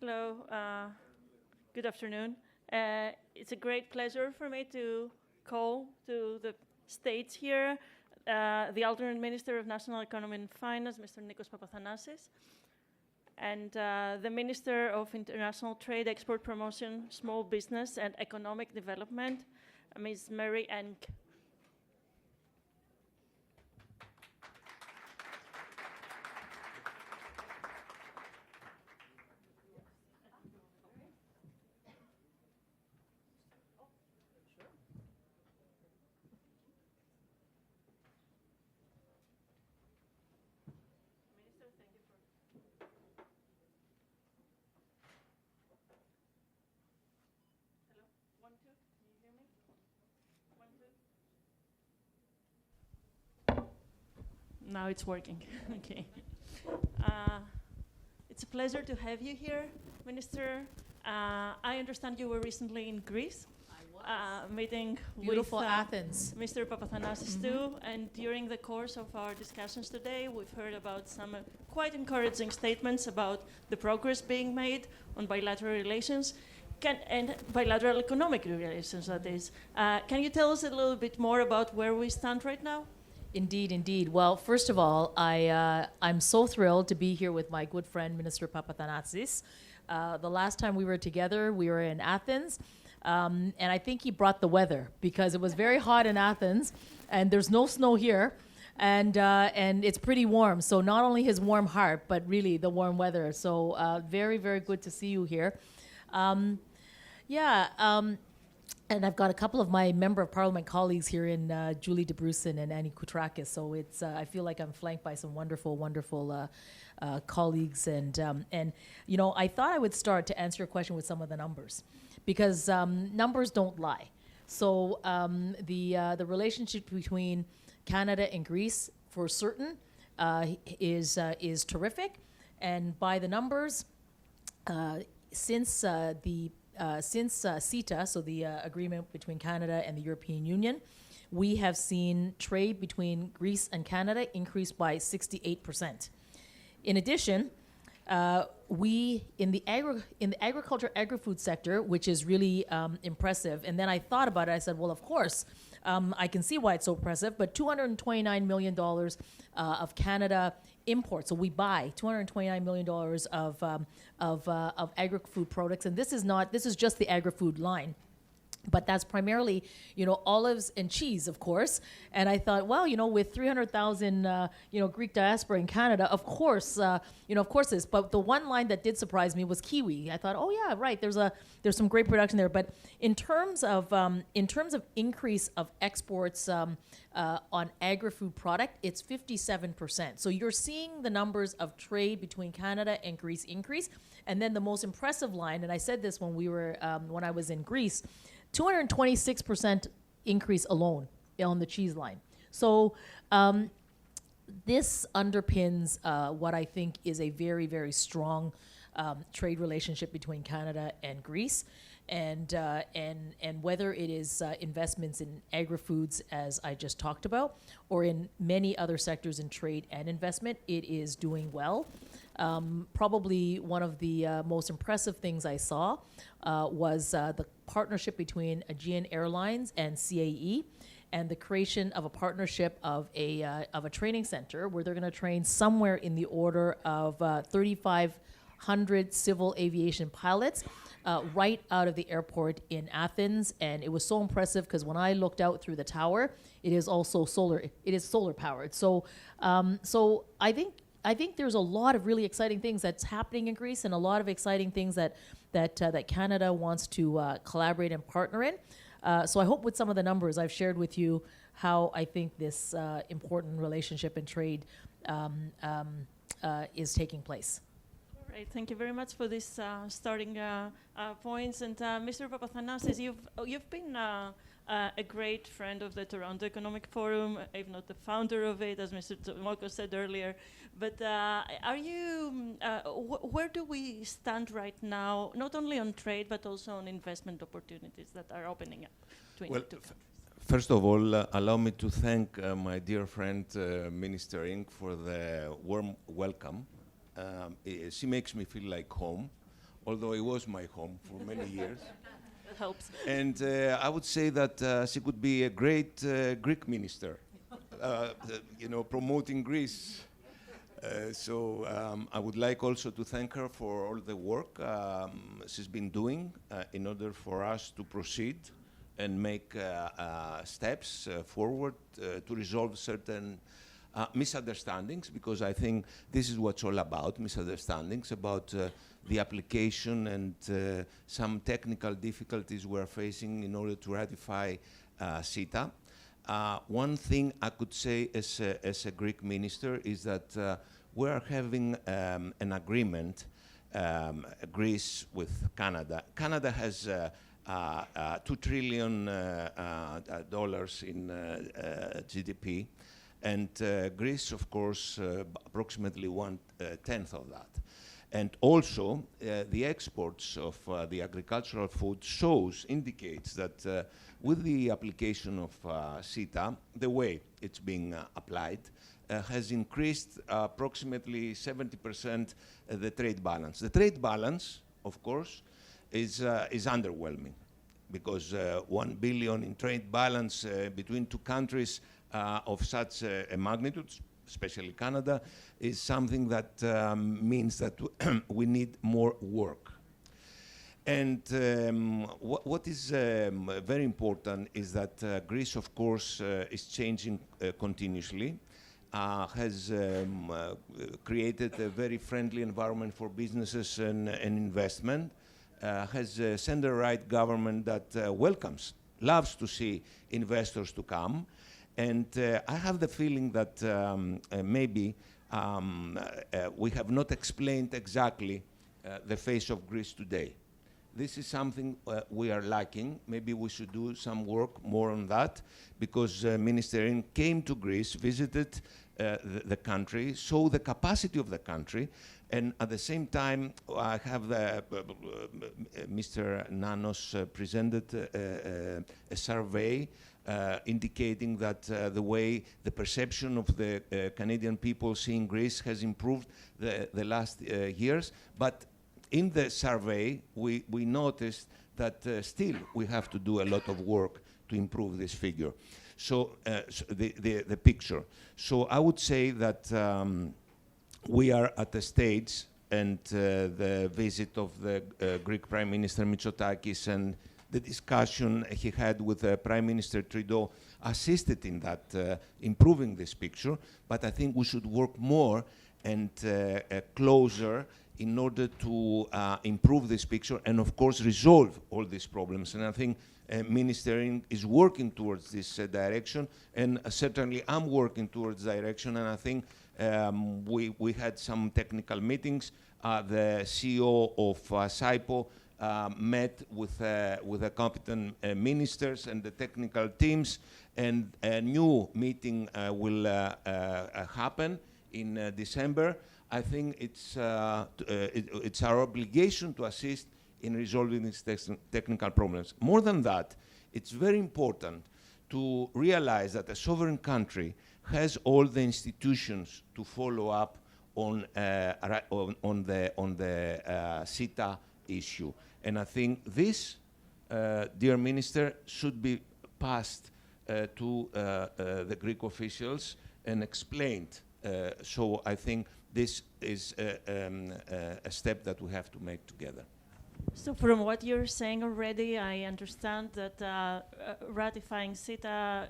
Hello, good afternoon. It's a great pleasure for me to call to the stage here the alternate Minister of National Economy and Finance, Mr. Nikos Papathanasis, and the Minister of International Trade, Export Promotion, Small Business and Economic Development, Ms. Mary Enck. Now it's working. Okay. It's a pleasure to have you here, Minister. I understand you were recently in Greece, meeting Beautiful with Athens. Mr. Papathanasis too. And during the course of our discussions today, we've heard about some quite encouraging statements about the progress being made on bilateral relations. And bilateral economic relations, that is. Can you tell us a little bit more about where we stand right now? Indeed, indeed. Well, first of all, I'm so thrilled to be here with my good friend, Minister Papathanasis. The last time we were together, we were in Athens, and I think he brought the weather because it was very hot in Athens, and there's no snow here, and it's pretty warm. So not only his warm heart, but really the warm weather. So very, very good to see you here. And I've got a couple of my Member of Parliament colleagues here in Julie de Brusen and Annie Koutrakis. So it's I feel like I'm flanked by some wonderful, wonderful colleagues. And you know, I thought I would start to answer your question with some of the numbers, because numbers don't lie. So the relationship between Canada and Greece, for certain, is terrific. And by the numbers, since CETA, so the agreement between Canada and the European Union, we have seen trade between Greece and Canada increase by 68%. In addition, we in the agriculture agri-food sector, which is really impressive. And then I thought about it. I said, well, of course, I can see why it's so impressive. But $229 million of Canada imports. So we buy $229 million of agri-food products, and this is just the agri-food line. But that's primarily, you know, olives and cheese, of course. And I thought, well, you know, with 300,000, Greek diaspora in Canada, of course this. But the one line that did surprise me was kiwi. I thought, oh yeah, right. There's some great production there. But in terms of increase of exports on agri-food product, it's 57%. So you're seeing the numbers of trade between Canada and Greece increase. And then the most impressive line, and I said this when I was in Greece, 226% increase alone on the cheese line. So this underpins what I think is a very, very strong trade relationship between Canada and Greece. And whether it is investments in agri-foods, as I just talked about, or in many other sectors in trade and investment, it is doing well. Probably one of the most impressive things I saw was the partnership between Aegean Airlines and CAE, and the creation of a partnership of a training center where they're going to train somewhere in the order of 3,500 civil aviation pilots right out of the airport in Athens. And it was so impressive because when I looked out through the tower, it is also solar. It is solar powered. So I think there's a lot of really exciting things that's happening in Greece, and a lot of exciting things that Canada wants to collaborate and partner in. So I hope with some of the numbers I've shared with you how I think this important relationship and trade is taking place. All right, thank you very much for this starting points. And Mr. Papathanasis, you've been a great friend of the Toronto Economic Forum, if not the founder of it, as Mr. Tomoko said earlier. But are you? Where do we stand right now, not only on trade but also on investment opportunities that are opening up between the two countries? First of all, allow me to thank my dear friend Minister Enck for the warm welcome. She makes me feel like home. although it was my home for many years. It helps. And I would say that she could be a great Greek minister, promoting Greece. So I would like also to thank her for all the work she's been doing in order for us to proceed and make steps forward to resolve certain misunderstandings, because I think this is what's all about, misunderstandings about the application and some technical difficulties we're facing in order to ratify CETA. One thing I could say as a Greek minister is that we're having an agreement, Greece with Canada. Canada has $2 trillion in GDP, and Greece, of course, approximately 1/10 of that. And also, the exports of the agricultural food indicates that with the application of CETA, the way it's being applied has increased approximately 70% the trade balance. The trade balance, of course, is underwhelming, because 1 billion in trade balance between two countries of such a magnitude, especially Canada, is something that means that we need more work. And what is very important is that Greece, of course, is changing continuously, has created a very friendly environment for businesses and investment, has a center-right government that loves to see investors to come. And I have the feeling that maybe we have not explained exactly the face of Greece today. This is something we are lacking. Maybe we should do some work more on that, because Minister Int'l came to Greece, visited the country, saw the capacity of the country, and at the same time, I have Mr. Nanos presented a survey indicating that the perception of the Canadian people seeing Greece has improved the last years. But in the survey, we noticed that still we have to do a lot of work to improve this figure. So, the picture. So I would say that we are at a stage, and the visit of the Greek Prime Minister Mitsotakis and the discussion he had with Prime Minister Trudeau assisted in that, improving this picture. But I think we should work more and closer in order to improve this picture and, of course, resolve all these problems. And I think Minister Int'l is working towards this direction, and certainly I'm working towards direction. And I think we had some technical meetings. The CEO of SIPO met with the competent ministers and the technical teams, and a new meeting will happen in December. I think it's our obligation to assist in resolving these technical problems. More than that, it's very important to realize that a sovereign country has all the institutions to follow up on the CETA issue. And I think this, dear Minister, should be passed to the Greek officials and explained. So I think this is a step that we have to make together. So from what you're saying already, I understand that ratifying CETA,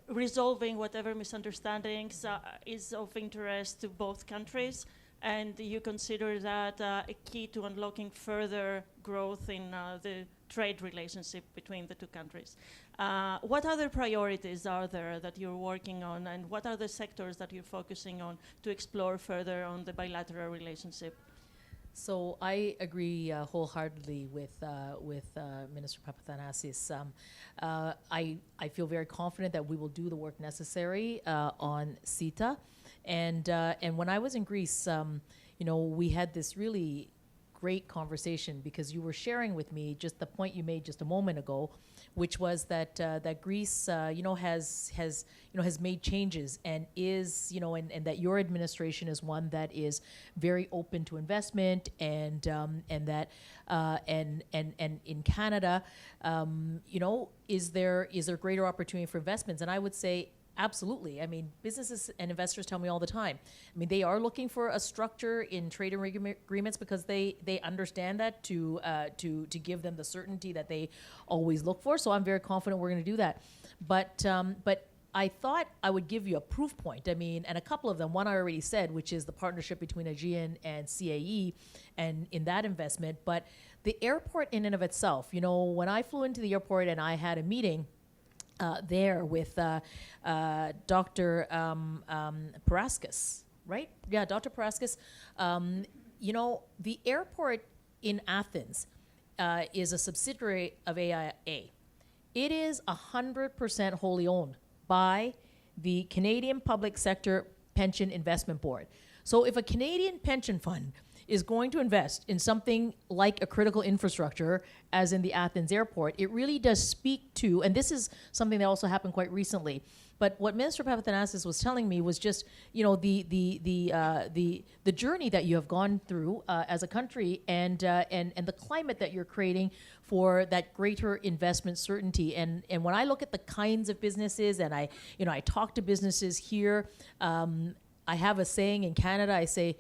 resolving whatever misunderstandings is of interest to both countries, and you consider that a key to unlocking further growth in the trade relationship between the two countries. What other priorities are there that you're working on, and what are the sectors that you're focusing on to explore further on the bilateral relationship? So I agree wholeheartedly with Minister Papathanasis. I feel very confident that we will do the work necessary on CETA. And when I was in Greece, we had this really great conversation, because you were sharing with me just the point you made just a moment ago, which was that that Greece, has made changes and is, and that your administration is one that is very open to investment, and that and in Canada, is there greater opportunity for investments? And I would say, absolutely. I mean, businesses and investors tell me all the time. I mean, they are looking for a structure in trade agreements because they understand that to give them the certainty that they always look for. So I'm very confident we're going to do that. But I thought I would give you a proof point. I mean, and a couple of them. One I already said, which is the partnership between Aegean and CAE, and in that investment. But the airport in and of itself, when I flew into the airport and I had a meeting there with Dr. Paraskis, right? Yeah, Dr. Paraskis. The airport in Athens is a subsidiary of AIA. It is 100% wholly owned by the Canadian Public Sector Pension Investment Board. So if a Canadian pension fund is going to invest in something like a critical infrastructure, as in the Athens airport, it really does speak to, and this is something that also happened quite recently, but what Minister Papathanasis was telling me was just, the journey that you have gone through as a country, and the climate that you're creating for that greater investment certainty. And when I look at the kinds of businesses, and I talk to businesses here, I have a saying in Canada. I say,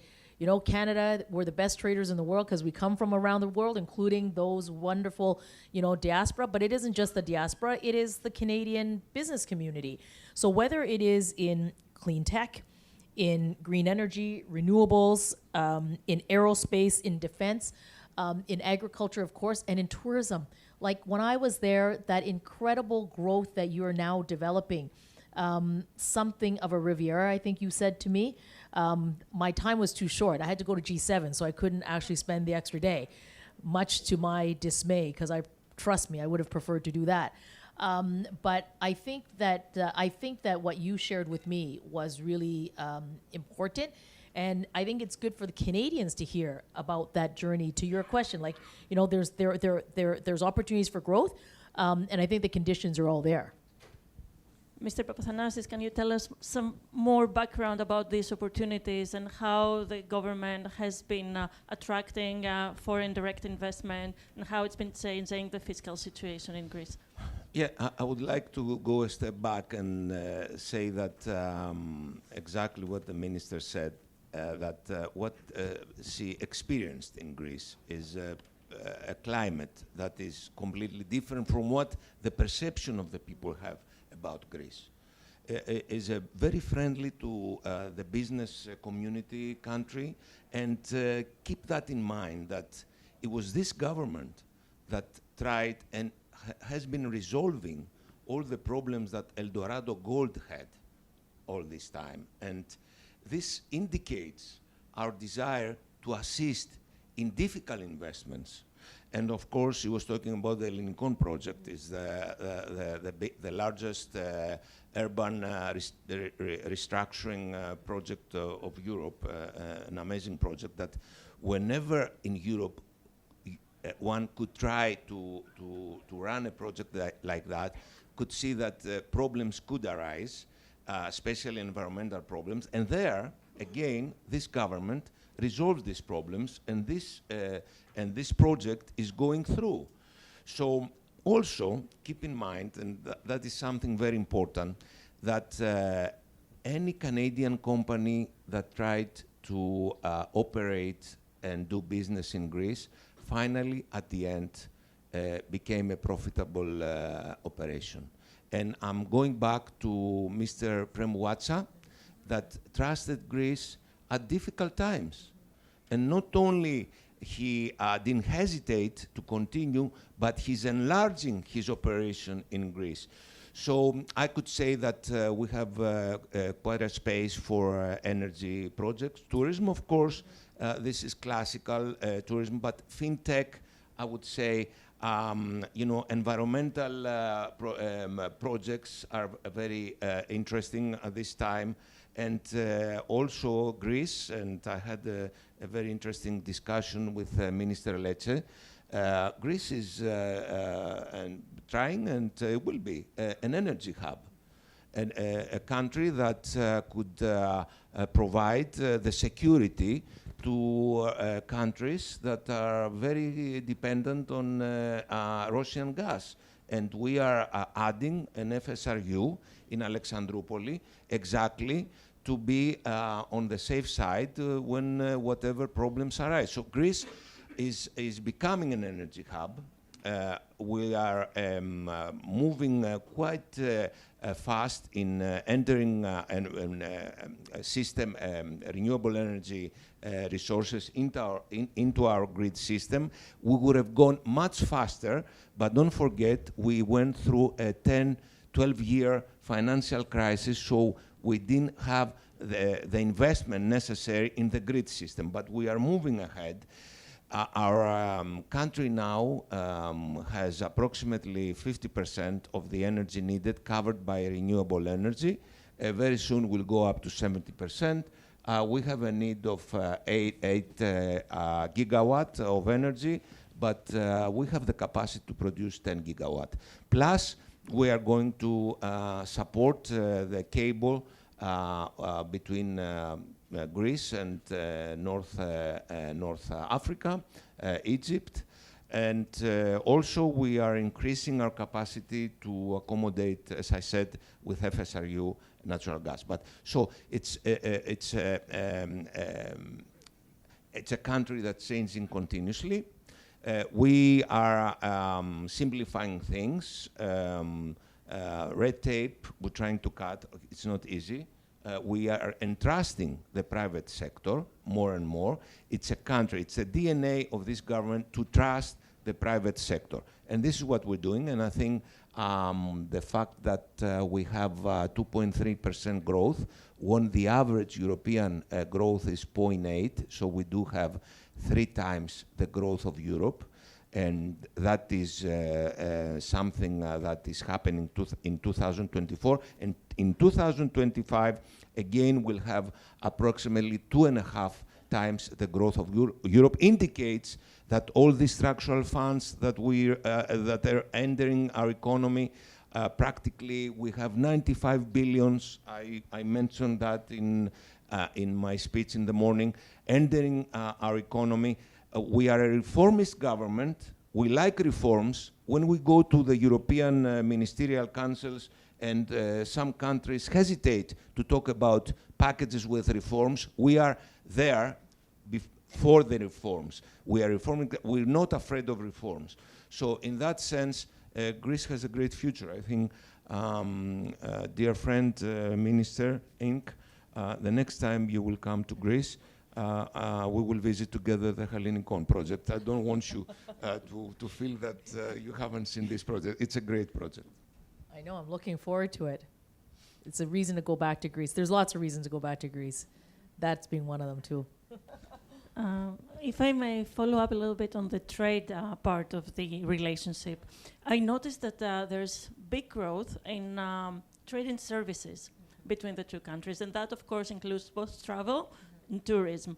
Canada, we're the best traders in the world because we come from around the world, including those wonderful, diaspora. But it isn't just the diaspora, it is the Canadian business community. So whether it is in clean tech, in green energy, renewables, in aerospace, in defense, in agriculture, of course, and in tourism. Like when I was there, that incredible growth that you are now developing, something of a Riviera, I think you said to me. My time was too short. I had to go to G7, so I couldn't actually spend the extra day, much to my dismay, because trust me, I would have preferred to do that. But I think that what you shared with me was really important, and I think it's good for the Canadians to hear about that journey. To your question, there's opportunities for growth, and I think the conditions are all there. Mr. Papathanasis, can you tell us some more background about these opportunities and how the government has been attracting foreign direct investment and how it's been changing the fiscal situation in Greece? Yeah, I would like to go a step back and say that exactly what the minister said, that what she experienced in Greece is a climate that is completely different from what the perception of the people have about Greece. Is very friendly to the business community country, and keep that in mind, that it was this government that tried and has been resolving all the problems that El Dorado Gold had all this time. And this indicates our desire to assist in difficult investments. And of course, he was talking about the Hellenic project. Is the largest urban restructuring project of Europe, an amazing project that whenever in Europe one could try to run a project like that, could see that problems could arise, especially environmental problems. And there, again, this government resolve these problems, and this project is going through. So also keep in mind, and that is something very important, that any Canadian company that tried to operate and do business in Greece, finally at the end became a profitable operation. And I'm going back to Mr. Premouatsa, that trusted Greece at difficult times. And not only he didn't hesitate to continue, but he's enlarging his operation in Greece. So I could say that we have quite a space for energy projects. Tourism, of course, this is classical tourism, but fintech, I would say, Environmental projects are very interesting at this time. And also Greece, and I had a very interesting discussion with Minister Lecce. Greece is trying, and will be, an energy hub, and a country that could provide the security to countries that are very dependent on Russian gas. And we are adding an FSRU in Alexandroupoli exactly to be on the safe side when whatever problems arise. So Greece is becoming an energy hub. We are moving quite fast in entering a system, renewable energy resources into our grid system. We would have gone much faster, but don't forget, we went through a 10, 12-year financial crisis, so we didn't have the investment necessary in the grid system, but we are moving ahead. Our country now has approximately 50% of the energy needed covered by renewable energy. Very soon we'll go up to 70%. We have a need of 8 gigawatt of energy, but we have the capacity to produce 10 gigawatt. Plus, we are going to support the cable between Greece and North Africa, Egypt. And also we are increasing our capacity to accommodate, as I said, with FSRU natural gas. But so it's a country that's changing continuously. We are simplifying things. Red tape, we're trying to cut. It's not easy. We are entrusting the private sector more and more. It's a country, it's a DNA of this government to trust the private sector. And this is what we're doing. And I think the fact that we have 2.3% growth, when the average European growth is 0.8, so we do have 3 times the growth of Europe. And that is something that is happening in 2024. And in 2025, again, we'll have approximately 2.5 times the growth of Europe. Indicates that all the structural funds that that are entering our economy, practically we have 95 billions. I mentioned that in my speech in the morning, entering our economy. We are a reformist government. We like reforms. When we go to the European ministerial councils and some countries hesitate to talk about packages with reforms, we are there for the reforms. We are reforming. We're not afraid of reforms. So in that sense, Greece has a great future. I think, dear friend, Minister Inc., the next time you will come to Greece, we will visit together the Hellenic project. I don't want you to feel that you haven't seen this project. It's a great project. I know, I'm looking forward to it. It's a reason to go back to Greece. There's lots of reasons to go back to Greece. That's been one of them too. If I may follow up a little bit on the trade part of the relationship, I noticed that there's big growth in trade and services between the two countries, and that of course includes both travel and tourism.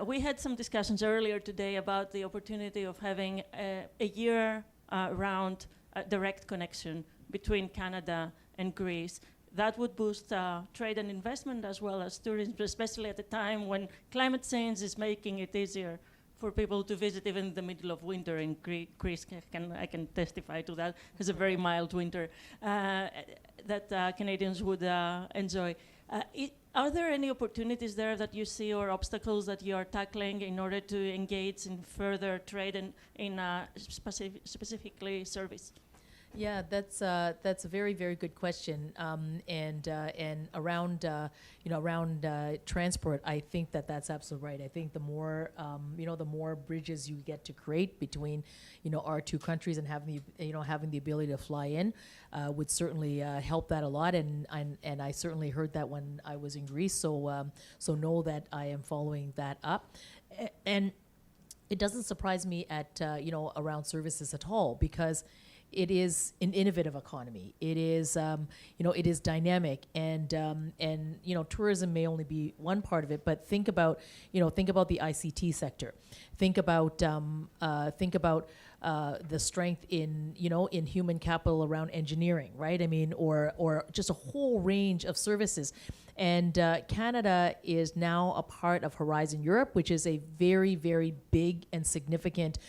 We had some discussions earlier today about the opportunity of having a year-round direct connection between Canada and Greece. That would boost trade and investment as well as tourism, especially at a time when climate change is making it easier for people to visit even in the middle of winter in Greece. I can testify to that. It's a very mild winter that Canadians would enjoy. Are there any opportunities there that you see or obstacles that you are tackling in order to engage in further trade and in specifically service? Yeah, that's a very, very good question. And around transport, I think that's absolutely right. I think the more the more bridges you get to create between our two countries and having the ability to fly in would certainly help that a lot. And I certainly heard that when I was in Greece. So know that I am following that up. And it doesn't surprise me at around services at all, because it is an innovative economy. It is it is dynamic, and tourism may only be one part of it, but think about the ICT sector. Think about the strength in human capital around engineering, right? I mean, or just a whole range of services. And Canada is now a part of Horizon Europe, which is a very, very big and significant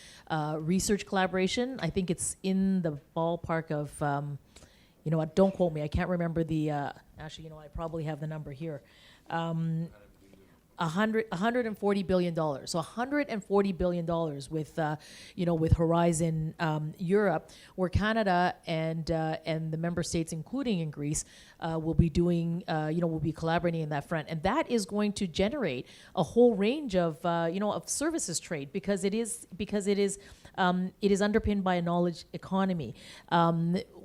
research collaboration. I think it's in the ballpark of, don't quote me, I can't remember the, actually, I probably have the number here. $140 billion. So $140 billion with Horizon Europe, where Canada and the member states, including in Greece, will be doing, will be collaborating in that front, and that is going to generate a whole range of, of services trade, because it is underpinned by a knowledge economy.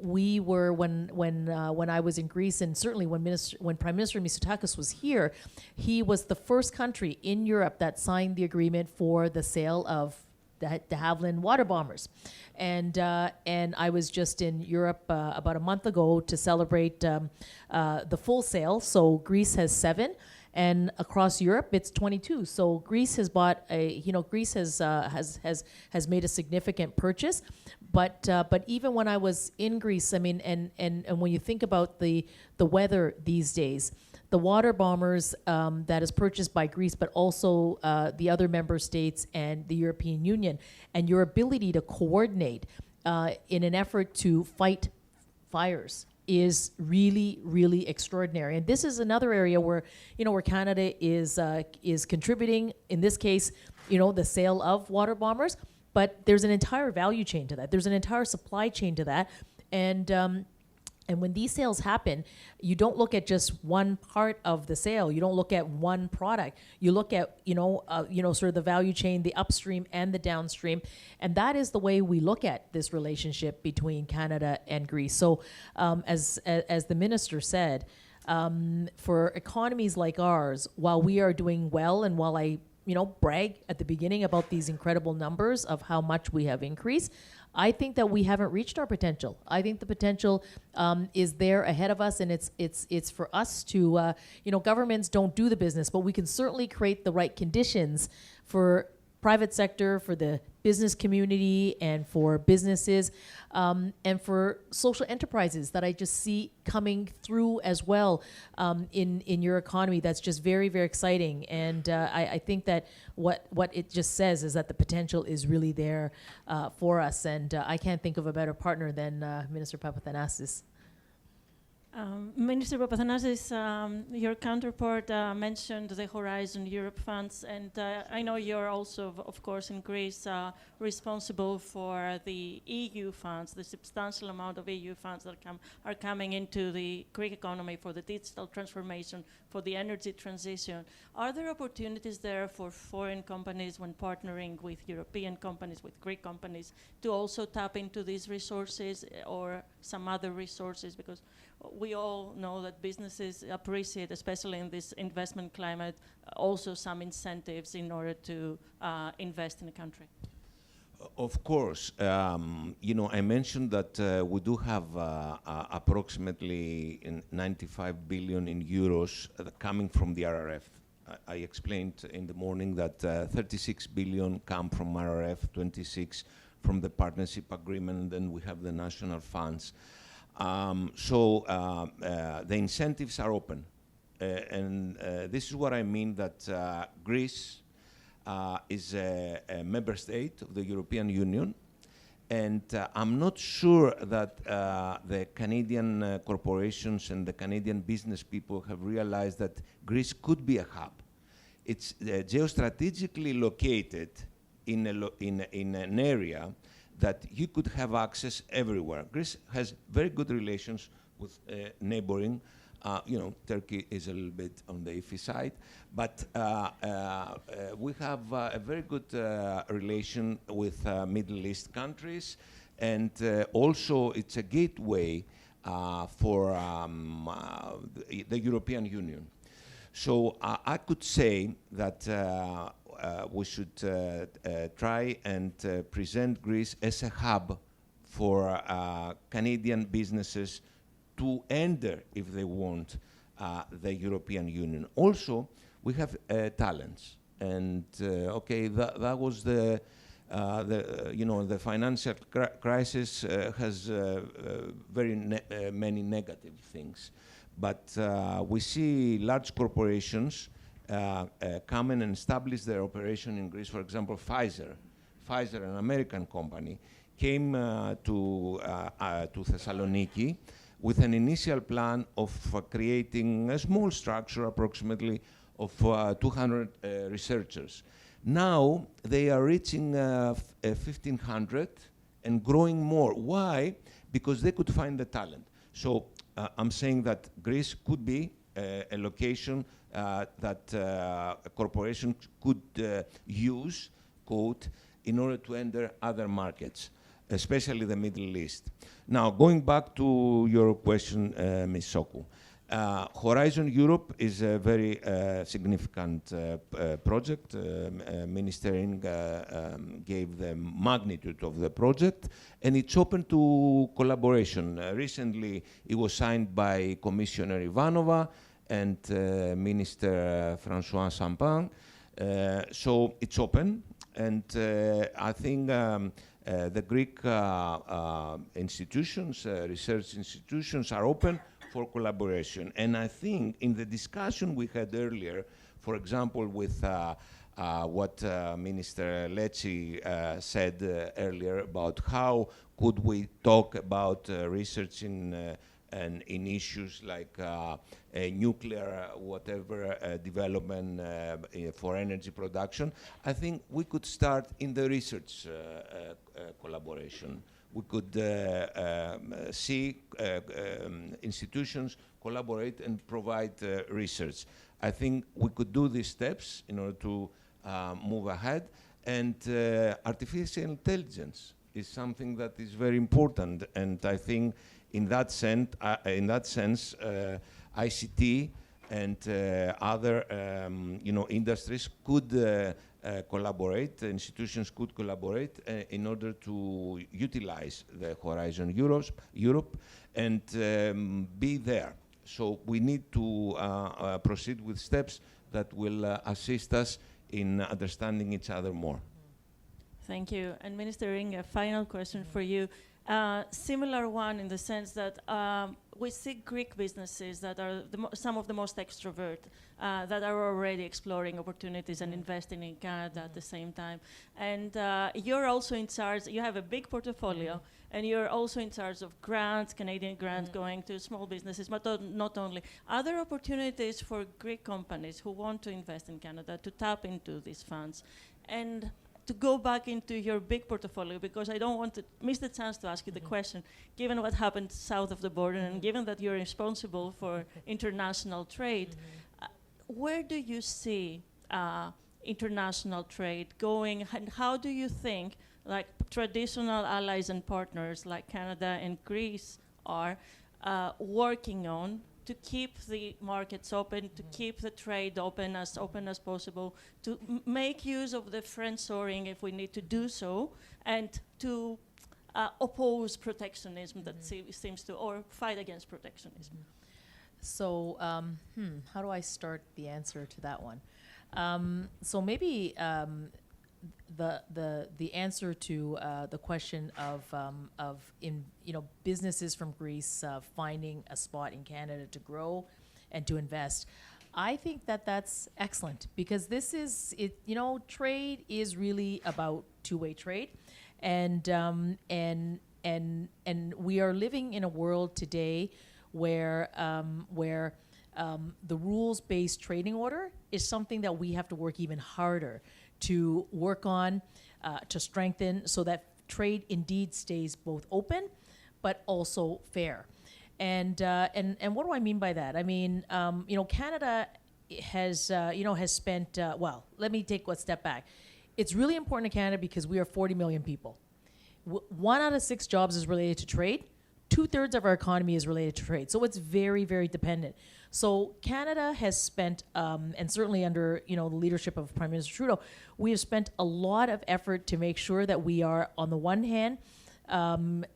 We were when I was in Greece, and certainly when Prime Minister Mitsotakis was here, he was the first country in Europe that signed the agreement for the sale of the de Havilland water bombers, and I was just in Europe about a month ago to celebrate the full sale. So Greece has 7. And across Europe, it's 22. So Greece has bought Greece has made a significant purchase. But even when I was in Greece, I mean, and when you think about the weather these days, the water bombers that is purchased by Greece, but also the other member states and the European Union, and your ability to coordinate in an effort to fight fires is really, really extraordinary. And this is another area where, where Canada is contributing, in this case, the sale of water bombers, but there's an entire value chain to that. There's an entire supply chain to that. And when these sales happen, you don't look at just one part of the sale. You don't look at one product. You look at, sort of the value chain, the upstream and the downstream. And that is the way we look at this relationship between Canada and Greece. So as the minister said, for economies like ours, while we are doing well, and while I brag at the beginning about these incredible numbers of how much we have increased, I think that we haven't reached our potential. I think the potential is there ahead of us, and it's for us to, governments don't do the business, but we can certainly create the right conditions for private sector, for the business community, and for businesses, and for social enterprises that I just see coming through as well in your economy. That's just very, very exciting. And I think that what it just says is that the potential is really there for us. And I can't think of a better partner than Minister Papathanasis. Minister Papathanasis, your counterpart mentioned the Horizon Europe funds, and I know you're also, of course, in Greece, responsible for the EU funds, the substantial amount of EU funds that are coming into the Greek economy for the digital transformation, for the energy transition. Are there opportunities there for foreign companies, when partnering with European companies, with Greek companies, to also tap into these resources or some other resources? Because we all know that businesses appreciate, especially in this investment climate, also some incentives in order to invest in the country. Of course. I mentioned that we do have approximately 95 billion in euros coming from the RRF. I explained in the morning that 36 billion come from RRF, 26 from the partnership agreement, and then we have the national funds. So the incentives are open. And this is what I mean, that Greece is a member state of the European Union. And I'm not sure that the Canadian corporations and the Canadian business people have realized that Greece could be a hub. It's geostrategically located in an area that you could have access everywhere. Greece has very good relations with neighboring. Turkey is a little bit on the iffy side, but we have a very good relation with Middle East countries, and also it's a gateway for the European Union. So I could say that we should try and present Greece as a hub for Canadian businesses to enter, if they want, the European Union. Also, we have talents, and that was the financial crisis has very many negative things, but we see large corporations come in and establish their operation in Greece. For example, Pfizer, an American company, came to Thessaloniki with an initial plan of creating a small structure, approximately, of 200 researchers. Now they are reaching 1,500 and growing more. Why? Because they could find the talent. So I'm saying that Greece could be a location that a corporation could use, quote, in order to enter other markets, especially the Middle East. Now, going back to your question, Ms. Sokou, Horizon Europe is a very significant project. Minister Ing gave the magnitude of the project, and it's open to collaboration. Recently, it was signed by Commissioner Ivanova and Minister François Sampin. So it's open, and I think the Greek institutions, research institutions, are open for collaboration. And I think in the discussion we had earlier, for example, with what Minister Lecce said earlier about how could we talk about research in issues like nuclear, development for energy production, I think we could start in the research collaboration. We could see institutions collaborate and provide research. I think we could do these steps in order to move ahead. And artificial intelligence is something that is very important. And I think in that sense, ICT and other industries could collaborate, institutions could collaborate in order to utilize the Horizon Europe and be there. So we need to proceed with steps that will assist us in understanding each other more. Thank you. And Minister Ing, a final question for you. Similar one in the sense that we see Greek businesses that are some of the most extrovert, that are already exploring opportunities and investing in Canada at the same time. And you're also in charge, you have a big portfolio, and you're also in charge of grants, Canadian grants going to small businesses, but not only. Other opportunities for Greek companies who want to invest in Canada to tap into these funds. And to go back into your big portfolio, because I don't want to miss the chance to ask you the question, given what happened south of the border and given that you're responsible for international trade, where do you see international trade going, and how do you think traditional allies and partners like Canada and Greece are working on to keep the markets open, to keep the trade open as possible, to make use of the friendshoring if we need to do so, and to oppose protectionism that seems to, or fight against protectionism? So how do I start the answer to that one? So maybe the answer to the question of businesses from Greece finding a spot in Canada to grow and to invest, I think that's excellent, because this is it. Trade is really about two-way trade, and we are living in a world today where the rules-based trading order is something that we have to work even harder to work on, to strengthen, so that trade indeed stays both open, but also fair. And what do I mean by that? I mean, Canada has spent. Well, let me take a step back. It's really important to Canada because we are 40 million people. 1 out of 6 jobs is related to trade. 2/3 of our economy is related to trade. So it's very, very dependent. So Canada has spent, and certainly under the leadership of Prime Minister Trudeau, we have spent a lot of effort to make sure that we are, on the one hand,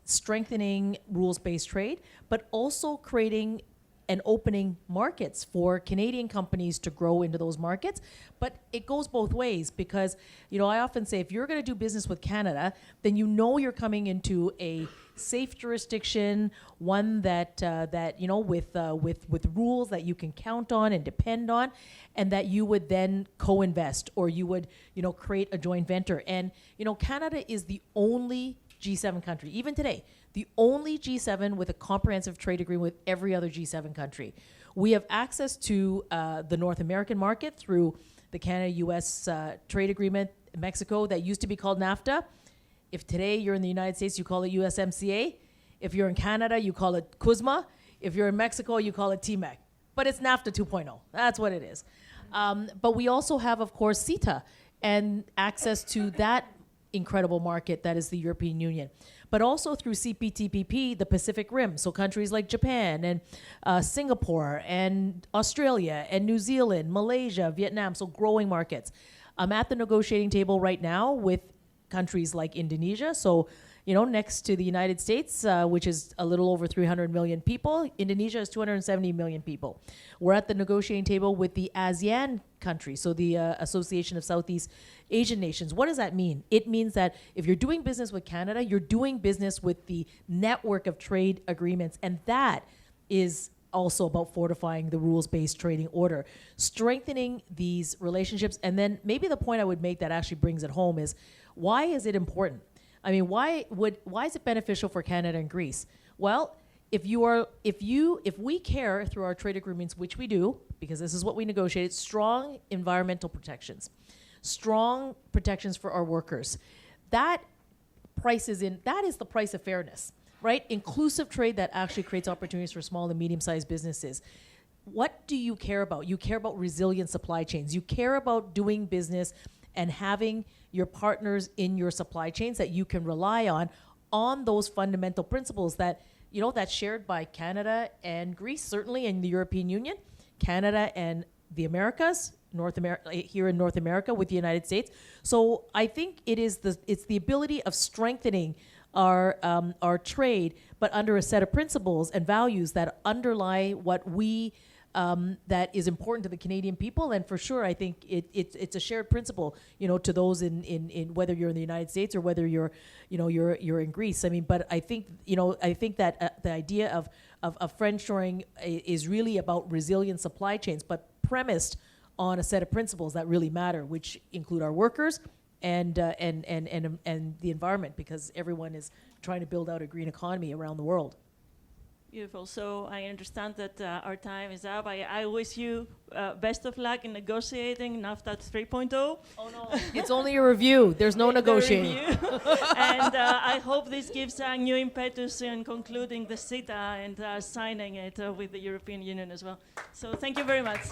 strengthening rules-based trade, but also creating and opening markets for Canadian companies to grow into those markets. But it goes both ways because, I often say if you're going to do business with Canada, then you're coming into a safe jurisdiction, one that with rules that you can count on and depend on, and that you would then co-invest or you would create a joint venture. And Canada is the only G7 country, even today, the only G7 with a comprehensive trade agreement with every other G7 country. We have access to the North American market through the Canada-US trade agreement, Mexico, that used to be called NAFTA. If today you're in the United States, you call it USMCA. If you're in Canada, you call it CUSMA. If you're in Mexico, you call it TMEC. But it's NAFTA 2.0. That's what it is. But we also have, of course, CETA and access to that incredible market that is the European Union. But also through CPTPP, the Pacific Rim, so countries like Japan and Singapore and Australia and New Zealand, Malaysia, Vietnam, so growing markets. I'm at the negotiating table right now with countries like Indonesia, so next to the United States, which is a little over 300 million people. Indonesia is 270 million people. We're at the negotiating table with the ASEAN countries, so the Association of Southeast Asian Nations. What does that mean? It means that if you're doing business with Canada, you're doing business with the network of trade agreements, and that is also about fortifying the rules-based trading order, strengthening these relationships. And then maybe the point I would make that actually brings it home is, why is it important? I mean, why is it beneficial for Canada and Greece? Well, if we care through our trade agreements, which we do, because this is what we negotiated, strong environmental protections, strong protections for our workers, that is the price of fairness, right? Inclusive trade that actually creates opportunities for small and medium-sized businesses. What do you care about? You care about resilient supply chains. You care about doing business and having your partners in your supply chains that you can rely on those fundamental principles that, that's shared by Canada and Greece, certainly in the European Union, Canada and the Americas, here in North America with the United States. So I think it's the ability of strengthening our trade, but under a set of principles and values that underlie what we that is important to the Canadian people, and for sure, I think it's a shared principle, to those in whether you're in the United States or whether you're in Greece. I mean, but I think that the idea of friendshoring is really about resilient supply chains, but premised on a set of principles that really matter, which include our workers and the environment, because everyone is trying to build out a green economy around the world. Beautiful. So I understand that our time is up. I wish you best of luck in negotiating NAFTA 3.0. Oh no, it's only a review. There's no negotiating. And I hope this gives a new impetus in concluding the CETA and signing it with the European Union as well. So thank you very much.